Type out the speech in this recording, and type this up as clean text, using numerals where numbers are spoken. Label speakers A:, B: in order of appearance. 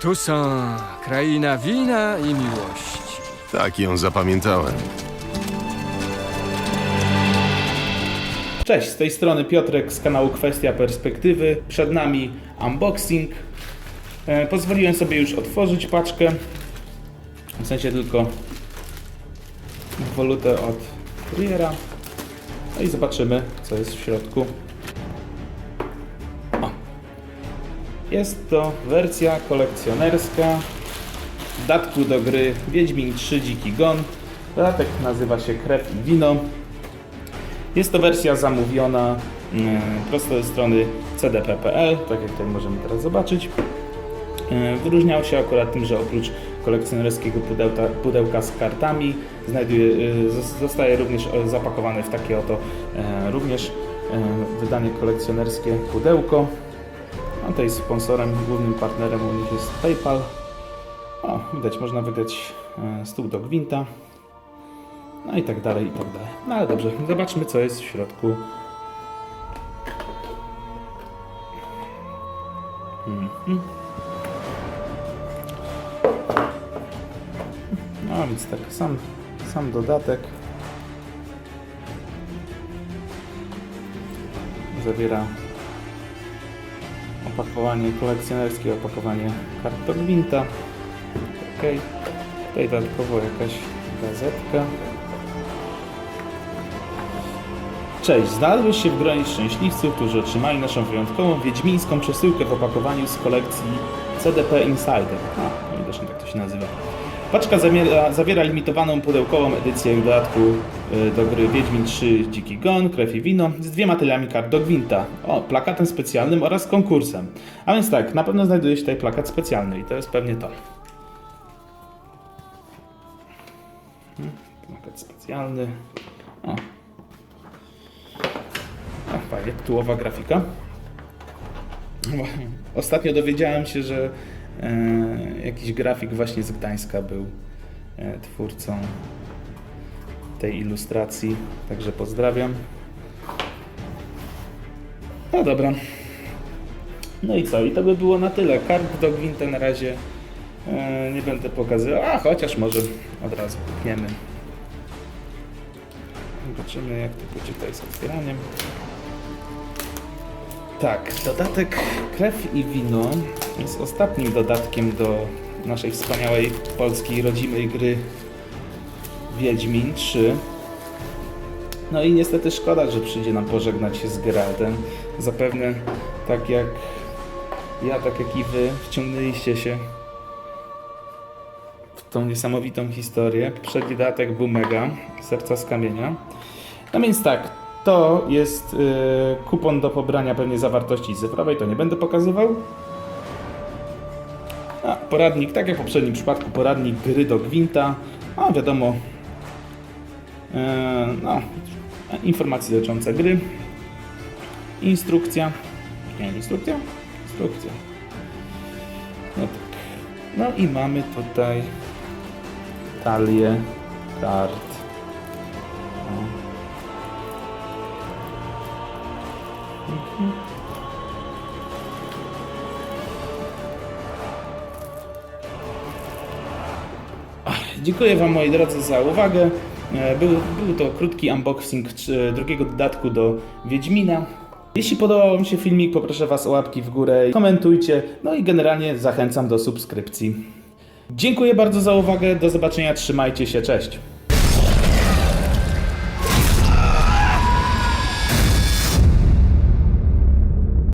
A: Tu są kraina wina i miłości.
B: Tak ją zapamiętałem.
C: Cześć, z tej strony Piotrek z kanału Kwestia Perspektywy. Przed nami unboxing. Pozwoliłem sobie już otworzyć paczkę. W sensie tylko wolutę od kuriera. No i zobaczymy, co jest w środku. O. Jest to wersja kolekcjonerska dodatku do gry Wiedźmin 3 Dziki Gon. Dodatek nazywa się Krew i Wino. Jest to wersja zamówiona prosto ze strony cdp.pl, tak jak tutaj możemy teraz zobaczyć. Wyróżniał się akurat tym, że oprócz kolekcjonerskiego pudełka z kartami zostaje również zapakowane w takie oto również wydanie kolekcjonerskie pudełko. A tutaj sponsorem, głównym partnerem u nich jest PayPal. O, widać, można wygrać stół do gwinta. No i tak dalej, i tak dalej. No ale dobrze, zobaczmy, co jest w środku. No więc tak, sam dodatek zawiera opakowanie kolekcjonerskie, opakowanie kart do gwinta. Ok, tutaj dodatkowo jakaś gazetka. Cześć, znalazłeś się w gronie szczęśliwców, którzy otrzymali naszą wyjątkową wiedźmińską przesyłkę w opakowaniu z kolekcji CDP Insider. Widocznie tak to się nazywa. Paczka zawiera limitowaną pudełkową edycję dodatku do gry Wiedźmin 3 Dziki Gon, Krew i Wino z 2 tylami kart do gwinta, plakatem specjalnym oraz konkursem. A więc tak, na pewno znajduje się tutaj plakat specjalny i to jest pewnie to. Plakat specjalny. Fajnie, tytułowa grafika. Ostatnio dowiedziałem się, że jakiś grafik właśnie z Gdańska był twórcą tej ilustracji, także pozdrawiam. No dobra. No i co? I to by było na tyle. Kart do gwinta na razie nie będę pokazywał, chociaż może od razu pukniemy. Zobaczymy, jak to będzie tutaj z otwieraniem. Tak, dodatek Krew i Wino jest ostatnim dodatkiem do naszej wspaniałej polskiej rodzimej gry Wiedźmin 3. No i niestety szkoda, że przyjdzie nam pożegnać się z Geraltem. Zapewne tak jak ja, tak jak i wy, wciągnęliście się w tą niesamowitą historię. Poprzedni dodatek był mega, Serca z kamienia. No więc tak, to jest kupon do pobrania pewnie zawartości cyfrowej, to nie będę pokazywał. Poradnik, tak jak w poprzednim przypadku, poradnik gry do gwinta. Wiadomo, informacje dotyczące gry. Instrukcja. Nie, instrukcja? Instrukcja. No tak. No i mamy tutaj talię kart. Dziękuję Wam, moi drodzy, za uwagę. Był to krótki unboxing drugiego dodatku do Wiedźmina. Jeśli podobał Wam się filmik, poproszę Was o łapki w górę, komentujcie, no i generalnie zachęcam do subskrypcji. Dziękuję bardzo za uwagę, do zobaczenia, trzymajcie się, cześć!